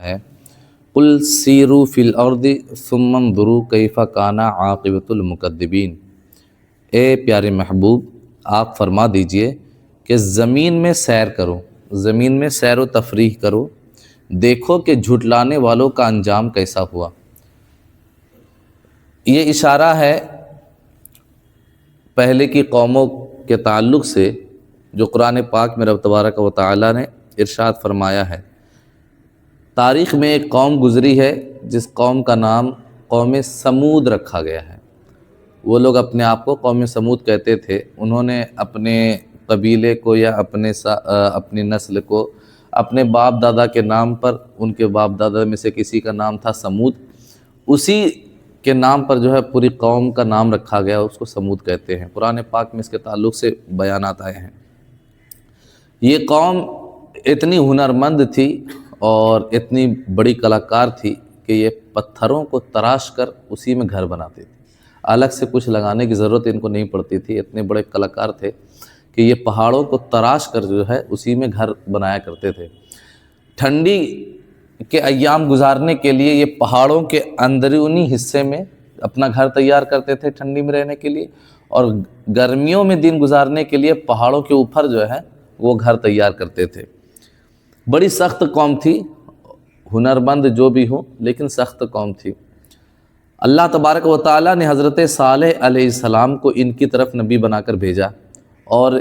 ہے قل سیروا فی الارض ثم انظروا کیف کان عاقبۃ المکذبین۔ اے پیارے محبوب، آپ فرما دیجئے کہ زمین میں سیر کرو، زمین میں سیر و تفریح کرو، دیکھو کہ جھٹلانے والوں کا انجام کیسا ہوا۔ یہ اشارہ ہے پہلے کی قوموں کے تعلق سے جو قرآن پاک میں رب تبارک و تعالی نے ارشاد فرمایا ہے۔ تاریخ میں ایک قوم گزری ہے جس قوم کا نام قوم سمود رکھا گیا ہے۔ وہ لوگ اپنے آپ کو قوم سمود کہتے تھے۔ انہوں نے اپنے قبیلے کو یا اپنی نسل کو اپنے باپ دادا کے نام پر، ان کے باپ دادا میں سے کسی کا نام تھا سمود، اسی کے نام پر جو ہے پوری قوم کا نام رکھا گیا، اس کو سمود کہتے ہیں۔ قرآن پاک میں اس کے تعلق سے بیانات آئے ہیں۔ یہ قوم اتنی ہنرمند تھی اور اتنی بڑی کلاکار تھی کہ یہ پتھروں کو تراش کر اسی میں گھر بناتی تھی۔ الگ سے کچھ لگانے کی ضرورت ان کو نہیں پڑتی تھی، اتنے بڑے کلاکار تھے کہ یہ پہاڑوں کو تراش کر جو ہے اسی میں گھر بنایا کرتے تھے۔ ٹھنڈی کے ایام گزارنے کے لیے یہ پہاڑوں کے اندرونی حصے میں اپنا گھر تیار کرتے تھے ٹھنڈی میں رہنے کے لیے، اور گرمیوں میں دن گزارنے کے لیے پہاڑوں کے اوپر جو ہے وہ گھر تیار کرتے تھے۔ بڑی سخت قوم تھی، ہنرمند جو بھی ہو لیکن سخت قوم تھی۔ اللہ تبارک و تعالیٰ نے حضرت صالح علیہ السلام کو ان کی طرف نبی بنا کر بھیجا اور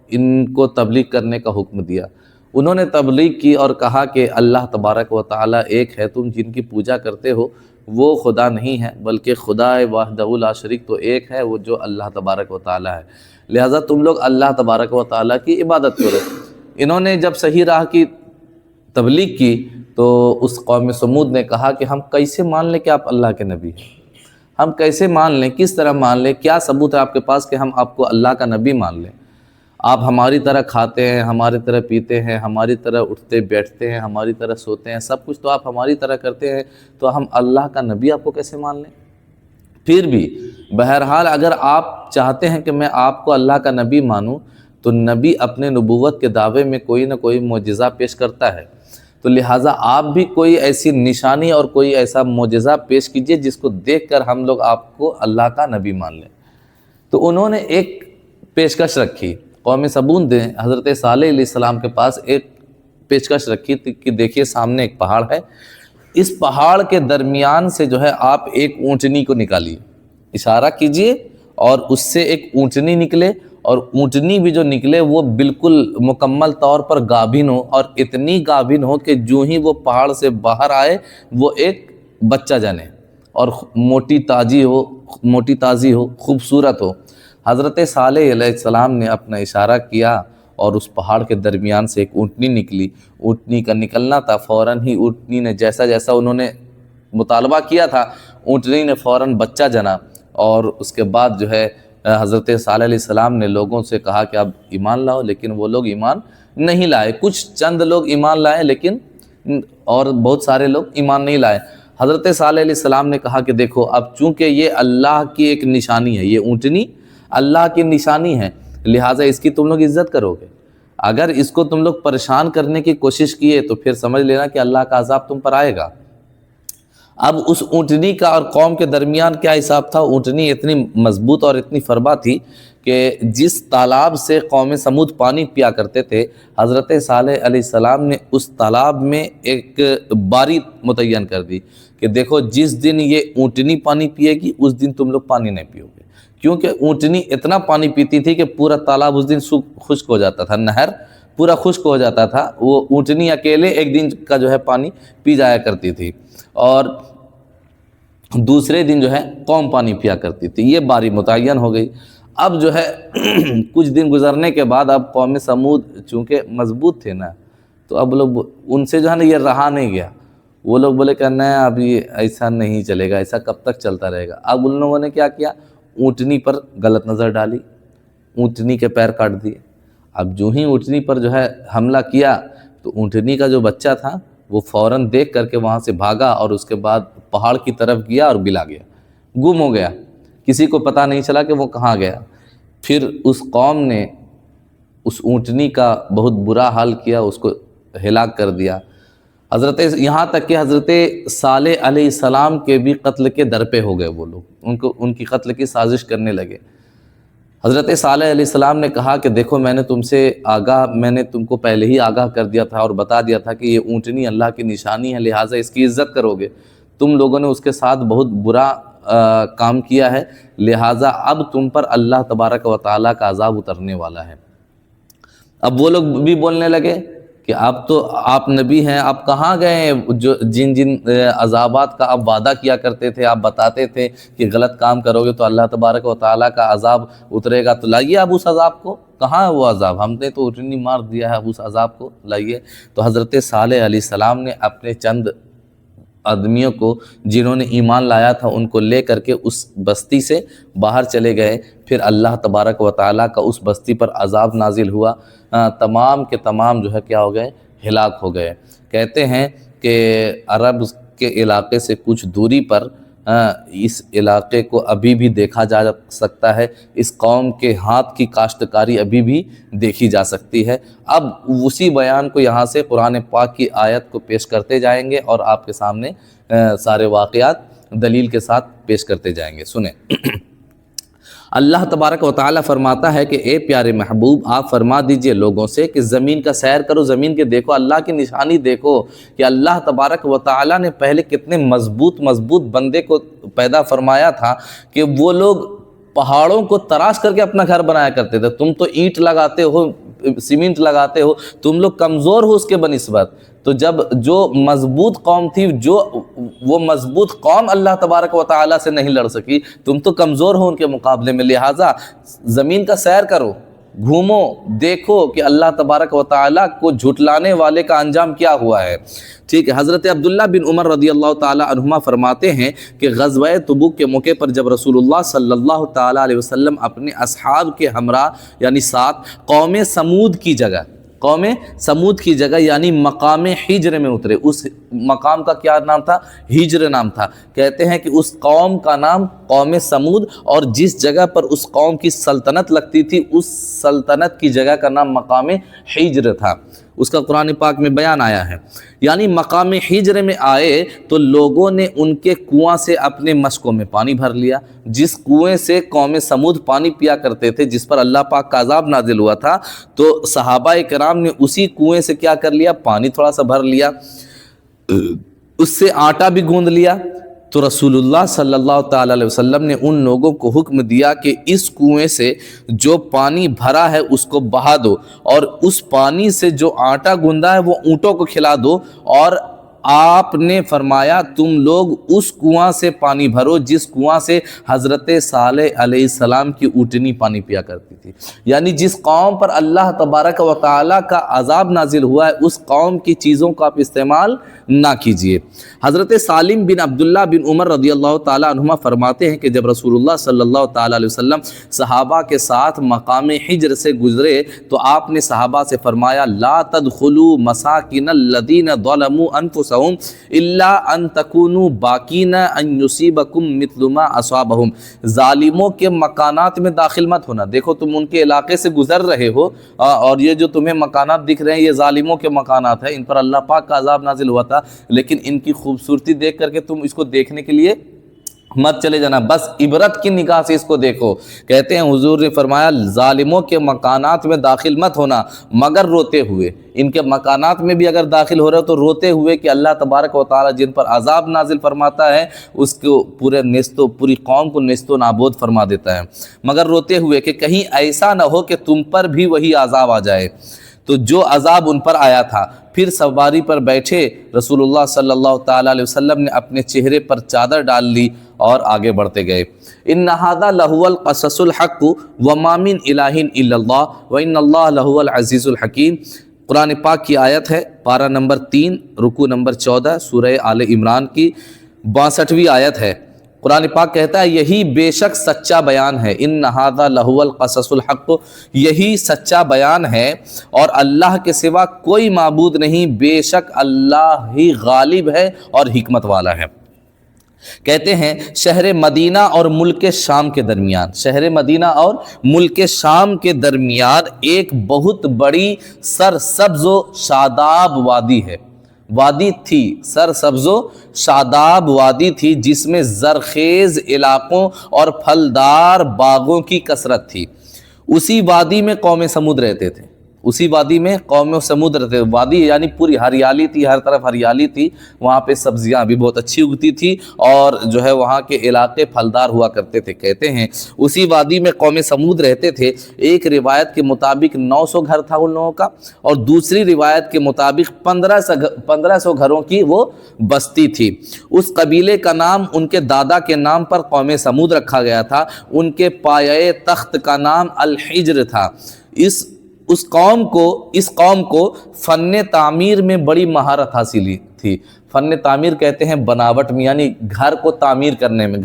ان کو تبلیغ کرنے کا حکم دیا۔ انہوں نے تبلیغ کی اور کہا کہ اللہ تبارک و تعالیٰ ایک ہے، تم جن کی پوجا کرتے ہو وہ خدا نہیں ہے بلکہ خدا وحدہ لا شریک تو ایک ہے، وہ جو اللہ تبارک و تعالیٰ ہے، لہٰذا تم لوگ اللہ تبارک و تعالیٰ کی عبادت کرو۔ انہوں نے جب صحیح راہ کی تبلیغ کی تو اس قوم سمود نے کہا کہ ہم کیسے مان لیں کہ آپ اللہ کے نبی ہیں، ہم کیسے مان لیں، کس طرح مان لیں، کیا ثبوت ہے آپ کے پاس کہ ہم آپ کو اللہ کا نبی مان لیں؟ آپ ہماری طرح کھاتے ہیں، ہماری طرح پیتے ہیں، ہماری طرح اٹھتے بیٹھتے ہیں، ہماری طرح سوتے ہیں، سب کچھ تو آپ ہماری طرح کرتے ہیں، تو ہم اللہ کا نبی آپ کو کیسے مان لیں؟ پھر بھی بہرحال اگر آپ چاہتے ہیں کہ میں آپ کو اللہ کا نبی مانوں تو نبی اپنے نبوت کے دعوے میں کوئی نہ کوئی معجزہ پیش کرتا ہے، تو لہٰذا آپ بھی کوئی ایسی نشانی اور کوئی ایسا معجزہ پیش کیجئے جس کو دیکھ کر ہم لوگ آپ کو اللہ کا نبی مان لیں۔ تو انہوں نے ایک پیشکش رکھی، قوم سمود نے حضرت صالح علیہ السلام کے پاس ایک پیشکش رکھی تھی کہ دیکھیے سامنے ایک پہاڑ ہے، اس پہاڑ کے درمیان سے جو ہے آپ ایک اونٹنی کو نکالیے، اشارہ کیجئے اور اس سے ایک اونٹنی نکلے، اور اونٹنی بھی جو نکلے وہ بالکل مکمل طور پر گابھن ہو، اور اتنی گابھن ہو کہ جو ہی وہ پہاڑ سے باہر آئے وہ ایک بچہ جنے اور موٹی تازی ہو، خوبصورت ہو۔ حضرت صالح علیہ السلام نے اپنا اشارہ کیا اور اس پہاڑ کے درمیان سے ایک اونٹنی نکلی۔ اونٹنی کا نکلنا تھا، فوراً ہی اونٹنی نے جیسا انہوں نے مطالبہ کیا تھا، اونٹنی نے فوراً بچہ جنا، اور اس کے بعد جو ہے حضرت صالح علیہ السلام نے لوگوں سے کہا کہ اب ایمان لاؤ، لیکن وہ لوگ ایمان نہیں لائے۔ کچھ چند لوگ ایمان لائے لیکن اور بہت سارے لوگ ایمان نہیں لائے۔ حضرت صالح علیہ السلام نے کہا کہ دیکھو اب چونکہ یہ اللہ کی ایک نشانی ہے، یہ اونٹنی اللہ کی نشانی ہے، لہٰذا اس کی تم لوگ عزت کرو گے، اگر اس کو تم لوگ پریشان کرنے کی کوشش کیے تو پھر سمجھ لینا کہ اللہ کا عذاب تم پر آئے گا۔ اب اس اونٹنی کا اور قوم کے درمیان کیا حساب تھا؟ اونٹنی اتنی مضبوط اور اتنی فربا تھی کہ جس تالاب سے قوم سمود پانی پیا کرتے تھے، حضرت صالح علیہ السلام نے اس تالاب میں ایک باری متعین کر دی کہ دیکھو جس دن یہ اونٹنی پانی پیے گی اس دن تم لوگ پانی نہیں پیو گے، کیونکہ اونٹنی اتنا پانی پیتی تھی کہ پورا تالاب اس دن خشک ہو جاتا تھا، نہر پورا خشک ہو جاتا تھا، وہ اونٹنی اکیلے ایک دن کا جو ہے پانی پی جایا کرتی تھی، اور دوسرے دن جو ہے قوم پانی پیا کرتی تھی۔ یہ باری متعین ہو گئی۔ اب جو ہے کچھ دن گزرنے کے بعد اب قوم سمود چونکہ مضبوط تھے نا، تو اب لوگ ان سے جو ہے نا یہ رہا نہیں گیا، وہ لوگ بولے کہ نہیں اب یہ ایسا نہیں چلے گا، ایسا کب تک چلتا رہے گا۔ اب ان لوگوں نے کیا کیا، اونٹنی پر غلط نظر ڈالی، اونٹنی کے پیر کاٹ دیے۔ اب جو ہی اونٹنی پر جو ہے حملہ کیا تو اونٹنی کا جو بچہ تھا وہ فوراً دیکھ کر کے وہاں سے بھاگا، اور اس کے بعد پہاڑ کی طرف گیا اور بلا گیا، گم ہو گیا، کسی کو پتہ نہیں چلا کہ وہ کہاں گیا۔ پھر اس قوم نے اس اونٹنی کا بہت برا حال کیا، اس کو ہلاک کر دیا۔ حضرت یہاں تک کہ حضرت صالح علیہ السلام کے بھی قتل کے در پہ ہو گئے وہ لوگ، ان کی قتل کی سازش کرنے لگے۔ حضرت صالح علیہ السلام نے کہا کہ دیکھو میں نے تم کو پہلے ہی آگاہ کر دیا تھا اور بتا دیا تھا کہ یہ اونٹنی اللہ کی نشانی ہے، لہٰذا اس کی عزت کرو گے، تم لوگوں نے اس کے ساتھ بہت برا کام کیا ہے، لہٰذا اب تم پر اللہ تبارک و تعالیٰ کا عذاب اترنے والا ہے۔ اب وہ لوگ بھی بولنے لگے کہ اب تو آپ نبی ہیں، آپ کہاں گئے جو جن عذابات کا آپ وعدہ کیا کرتے تھے، آپ بتاتے تھے کہ غلط کام کرو گے تو اللہ تبارک و تعالیٰ کا عذاب اترے گا، تو لائیے اب اس عذاب کو، کہاں ہے وہ عذاب، ہم نے تو اٹھنی مار دیا ہے، اب اس عذاب کو لائیے۔ تو حضرت صالح علیہ السلام نے اپنے چند آدمیوں کو جنہوں نے ایمان لایا تھا ان کو لے کر کے اس بستی سے باہر چلے گئے، پھر اللہ تبارک و تعالیٰ کا اس بستی پر عذاب نازل ہوا، تمام کے تمام جو ہے کیا ہو گئے، ہلاک ہو گئے۔ کہتے ہیں کہ عرب کے علاقے سے کچھ دوری پر اس علاقے کو ابھی بھی دیکھا جا سکتا ہے، اس قوم کے ہاتھ کی کاشتکاری ابھی بھی دیکھی جا سکتی ہے۔ اب اسی بیان کو یہاں سے قرآن پاک کی آیت کو پیش کرتے جائیں گے اور آپ کے سامنے سارے واقعات دلیل کے ساتھ پیش کرتے جائیں گے۔ سنیں، اللہ تبارک و تعالیٰ فرماتا ہے کہ اے پیارے محبوب آپ فرما دیجئے لوگوں سے کہ زمین کا سیر کرو، زمین کے دیکھو، اللہ کی نشانی دیکھو کہ اللہ تبارک و تعالیٰ نے پہلے کتنے مضبوط بندے کو پیدا فرمایا تھا کہ وہ لوگ پہاڑوں کو تراش کر کے اپنا گھر بنایا کرتے تھے۔ تم تو اینٹ لگاتے ہو، سیمنٹ لگاتے ہو، تم لوگ کمزور ہو اس کے بنسبت۔ تو جب جو مضبوط قوم تھی، وہ مضبوط قوم اللہ تبارک و تعالیٰ سے نہیں لڑ سکی، تم تو کمزور ہو ان کے مقابلے میں، لہٰذا زمین کا سیر کرو، گھومو، دیکھو کہ اللہ تبارک و تعالیٰ کو جھٹلانے والے کا انجام کیا ہوا ہے۔ ٹھیک ہے، حضرت عبداللہ بن عمر رضی اللہ تعالیٰ عنہما فرماتے ہیں کہ غزوہ تبوک کے موقع پر جب رسول اللہ صلی اللہ تعالیٰ علیہ وسلم اپنے اصحاب کے ہمراہ یعنی ساتھ قوم سمود کی جگہ یعنی مقام ہجر میں اترے، اس مقام کا کیا نام تھا؟ ہجر نام تھا۔ کہتے ہیں کہ اس قوم کا نام قوم سمود، اور جس جگہ پر اس قوم کی سلطنت لگتی تھی اس سلطنت کی جگہ کا نام مقام ہجر تھا، اس کا قرآن پاک میں بیان آیا ہے۔ یعنی مقام ہجر میں آئے تو لوگوں نے ان کے کنواں سے اپنے مشکوں میں پانی بھر لیا، جس کنویں سے قوم سمود پانی پیا کرتے تھے، جس پر اللہ پاک کا عذاب نازل ہوا تھا، تو صحابہ کرام نے اسی کنویں سے کیا کر لیا؟ پانی تھوڑا سا بھر لیا، اس سے آٹا بھی گوندھ لیا۔ تو رسول اللہ صلی اللہ تعالیٰ علیہ وسلم نے ان لوگوں کو حکم دیا کہ اس کنویں سے جو پانی بھرا ہے اس کو بہا دو، اور اس پانی سے جو آٹا گوندھا ہے وہ اونٹوں کو کھلا دو، اور آپ نے فرمایا تم لوگ اس کنواں سے پانی بھرو جس کنواں سے حضرت صالح علیہ السلام کی اونٹنی پانی پیا کرتی تھی۔ یعنی جس قوم پر اللہ تبارک و تعالیٰ کا عذاب نازل ہوا ہے اس قوم کی چیزوں کا آپ استعمال نہ کیجیے۔ حضرت سالم بن عبداللہ بن عمر رضی اللہ تعالیٰ عنہما فرماتے ہیں کہ جب رسول اللہ صلی اللہ تعالیٰ علیہ وسلم صحابہ کے ساتھ مقام ہجر سے گزرے تو آپ نے صحابہ سے فرمایا لا تدخلوا مساکن الذین ظلموا انفسهم الا ان تکونوا باقین ان یصیبکم مثل ما اصابہم، ظالموں کے مکانات میں داخل مت ہونا۔ دیکھو تم ان کے علاقے سے گزر رہے ہو اور یہ جو تمہیں مکانات دکھ رہے ہیں یہ ظالموں کے مکانات ہیں، ان پر اللہ پاک کا عذاب نازل ہوا تھا، لیکن ان کی خوبصورتی دیکھ کر کے تم اس کو دیکھنے کے لیے مت چلے جانا، بس عبرت کی نگاہ سے اس کو دیکھو۔ کہتے ہیں حضور نے فرمایا ظالموں کے مکانات میں داخل مت ہونا مگر روتے ہوئے، ان کے مکانات میں بھی اگر داخل ہو رہے ہو تو روتے ہوئے کہ اللہ تبارک و تعالی جن پر عذاب نازل فرماتا ہے اس کو پوری قوم کو نیست و نابود فرما دیتا ہے، مگر روتے ہوئے کہ کہیں ایسا نہ ہو کہ تم پر بھی وہی عذاب آ جائے۔ تو جو عذاب ان پر آیا تھا، پھر سواری پر بیٹھے رسول اللہ صلی اللہ تعالیٰ علیہ وسلم نے اپنے چہرے پر چادر ڈال لی اور آگے بڑھتے گئے۔ ان ھذا لہو القصص الحق وما من الہ الا اللہ وان اللہ لہو العزیز الحکیم۔ قرآن پاک کی آیت ہے، پارہ نمبر 3 رکوع نمبر 14 سورہ آل عمران کی 62ویں آیت ہے۔ قرآن پاک کہتا ہے یہی بے شک سچا بیان ہے، ان ھذا لہو القصص الحق، یہی سچا بیان ہے اور اللہ کے سوا کوئی معبود نہیں، بے شک اللہ ہی غالب ہے اور حکمت والا ہے۔ کہتے ہیں شہر مدینہ اور ملک شام کے درمیان، شہر مدینہ اور ملک شام کے درمیان ایک بہت بڑی سرسبز و شاداب وادی ہے۔ وادی تھی، سرسبز و شاداب وادی تھی جس میں زرخیز علاقوں اور پھلدار باغوں کی کثرت تھی۔ اسی وادی میں قوم سمود رہتے تھے، اسی وادی میں قوم سمود رہتے تھے۔ وادی یعنی پوری ہریالی تھی، ہر طرف ہریالی تھی، وہاں پہ سبزیاں بھی بہت اچھی اگتی تھی اور جو ہے وہاں کے علاقے پھلدار ہوا کرتے تھے۔ کہتے ہیں اسی وادی میں قوم سمود رہتے تھے۔ ایک روایت کے مطابق 900 گھر تھا ان لوگوں کا، اور دوسری روایت کے مطابق 1500 گھروں کی وہ بستی تھی۔ اس قبیلے کا نام ان کے دادا کے نام پر قوم سمود رکھا گیا تھا۔ ان کے پایہ تخت کا نام الحجر تھا۔ اس قوم کو فن تعمیر میں بڑی مہارت حاصل تھی۔ فن تعمیر کہتے ہیں بناوٹ میں، یعنی گھر کو تعمیر کرنے میں،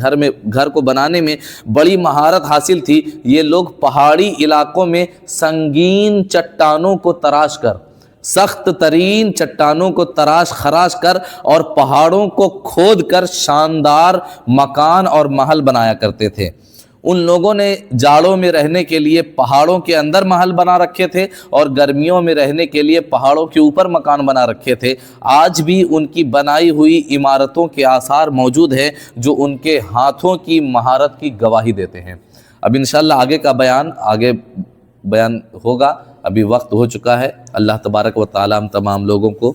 گھر کو بنانے میں بڑی مہارت حاصل تھی۔ یہ لوگ پہاڑی علاقوں میں سنگین چٹانوں کو تراش کر، سخت ترین چٹانوں کو تراش خراش کر اور پہاڑوں کو کھود کر شاندار مکان اور محل بنایا کرتے تھے۔ ان لوگوں نے جاڑوں میں رہنے کے لیے پہاڑوں کے اندر محل بنا رکھے تھے اور گرمیوں میں رہنے کے لیے پہاڑوں کے اوپر مکان بنا رکھے تھے۔ آج بھی ان کی بنائی ہوئی عمارتوں کے آثار موجود ہیں جو ان کے ہاتھوں کی مہارت کی گواہی دیتے ہیں۔ اب انشاءاللہ آگے بیان ہوگا، ابھی وقت ہو چکا ہے۔ اللہ تبارک و تعالی ہم تمام لوگوں کو